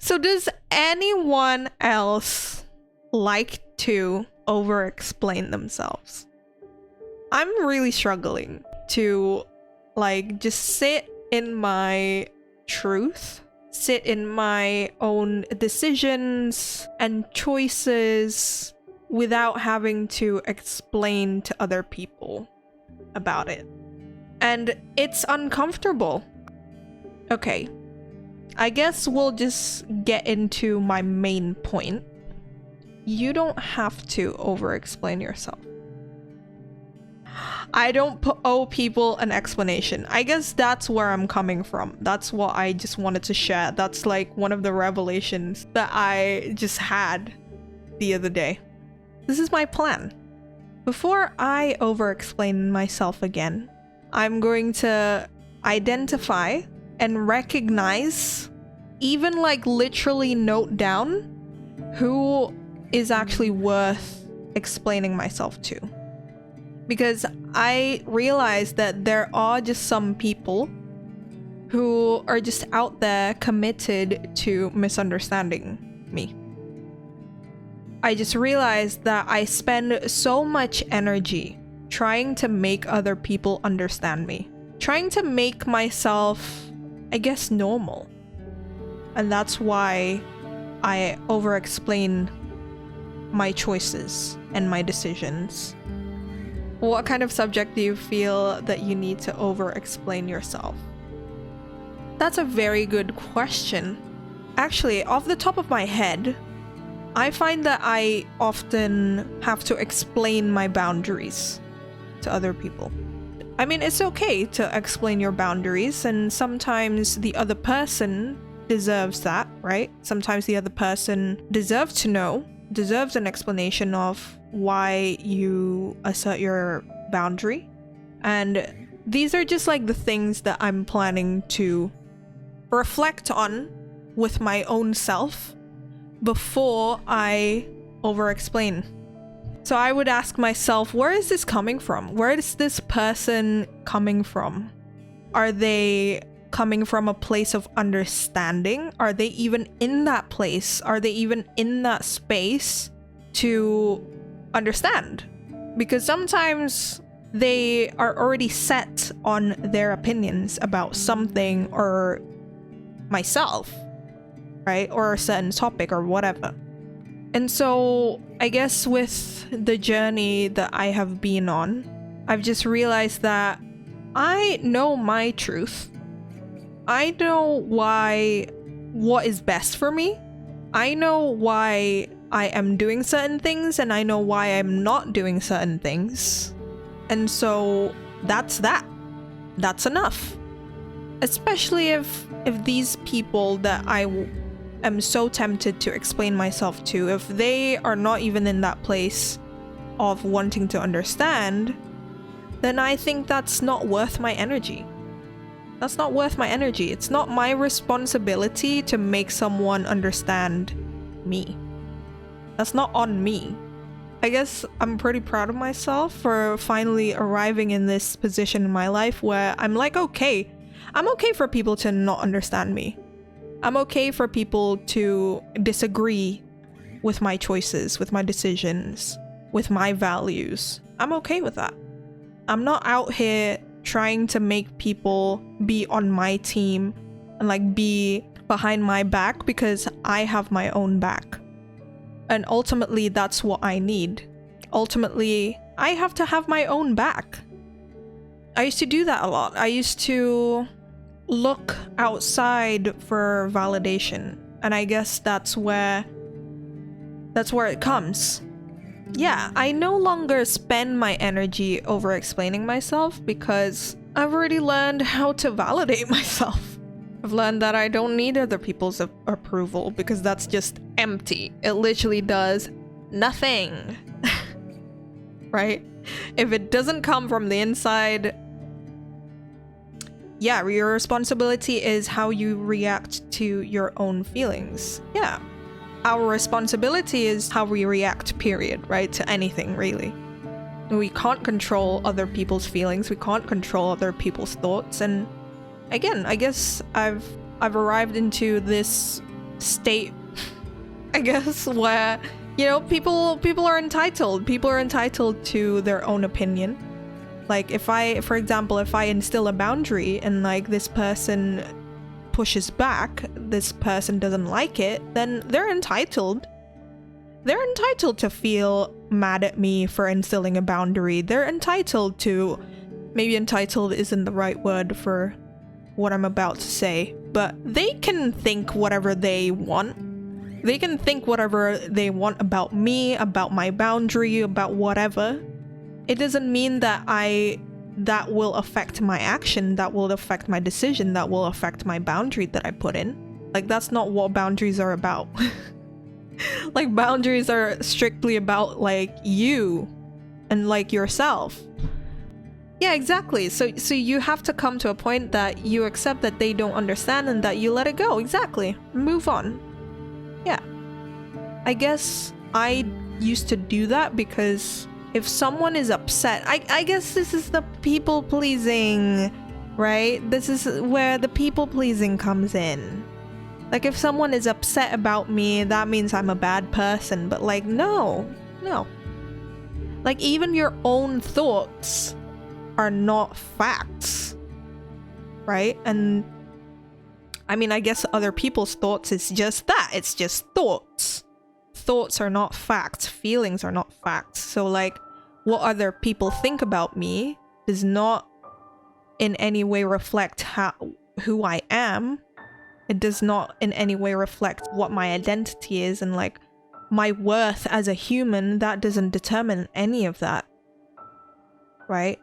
So does anyone else like to over-explain themselves? I'm really struggling to like just sit in my truth, sit in my own decisions and choices without having to explain to other people about it. And it's uncomfortable. Okay, I guess we'll just get into my main point. You don't have to over-explain yourself. I don't owe people an explanation. I guess that's where I'm coming from. That's what I just wanted to share. That's like one of the revelations that I just had the other day. This is my plan. Before I over-explain myself again, I'm going to identify and recognize, even like literally note down who is actually worth explaining myself to. Because I realize that there are just some people who are just out there committed to misunderstanding me. I just realized that I spend so much energy trying to make other people understand me, trying to make myself, I guess, normal. And that's why I over-explain my choices and my decisions. What kind of subject do you feel that you need to over-explain yourself? That's a very good question. Actually, off the top of my head, I find that I often have to explain my boundaries to other people. I mean, it's okay to explain your boundaries, and sometimes the other person deserves that, right? Sometimes the other person deserves to know, deserves an explanation of why you assert your boundary. And these are just like the things that I'm planning to reflect on with my own self before I over-explain. So I would ask myself, where is this coming from? Where is this person coming from? Are they coming from a place of understanding? Are they even in that place? Are they even in that space to understand? Because sometimes they are already set on their opinions about something or myself, right? Or a certain topic or whatever. And so I guess with the journey that I have been on, I've just realized that I know my truth. I know what is best for me. I know why I am doing certain things, and I know why I'm not doing certain things. And so that's that. That's enough. Especially if these people that I am so tempted to explain myself to, if they are not even in that place of wanting to understand, then I think that's not worth my energy. That's not worth my energy. It's not my responsibility to make someone understand me. That's not on me. I guess I'm pretty proud of myself for finally arriving in this position in my life where I'm like, okay, I'm okay for people to not understand me. I'm okay for people to disagree with my choices, with my decisions, with my values. I'm okay with that. I'm not out here trying to make people be on my team and like be behind my back because I have my own back. And ultimately, that's what I need. Ultimately, I have to have my own back. I used to do that a lot. I used to look outside for validation. And I guess that's where it comes. Yeah, I no longer spend my energy over explaining myself because I've already learned how to validate myself. I've learned that I don't need other people's approval because that's just empty. It literally does nothing. Right? If it doesn't come from the inside, yeah, your responsibility is how you react to your own feelings. Yeah. Our responsibility is how we react, period, right? To anything, really. We can't control other people's feelings. We can't control other people's thoughts. And again, I guess I've arrived into this state, I guess, where, you know, people are entitled. People are entitled to their own opinion. Like, if I, for example, if I instill a boundary and like this person pushes back, this person doesn't like it, then they're entitled. They're entitled to feel mad at me for instilling a boundary. They're entitled to, maybe entitled isn't the right word for what I'm about to say, but they can think whatever they want. They can think whatever they want about me, about my boundary, about whatever. It doesn't mean that that will affect my action, that will affect my decision, that will affect my boundary that I put in. Like, that's not what boundaries are about. Like, boundaries are strictly about like you and like yourself. Yeah, exactly. So you have to come to a point that you accept that they don't understand and that you let it go. Exactly. Move on. Yeah. I guess I used to do that because if someone is upset, I guess this is the people pleasing, right? This is where the people pleasing comes in. Like, if someone is upset about me, that means I'm a bad person. But like, no. Like, even your own thoughts are not facts, right? And I mean, I guess other people's thoughts is just that. It's just thoughts. Thoughts are not facts. Feelings are not facts. So like, what other people think about me does not in any way reflect who I am. It does not in any way reflect what my identity is and like my worth as a human. That doesn't determine any of that, right?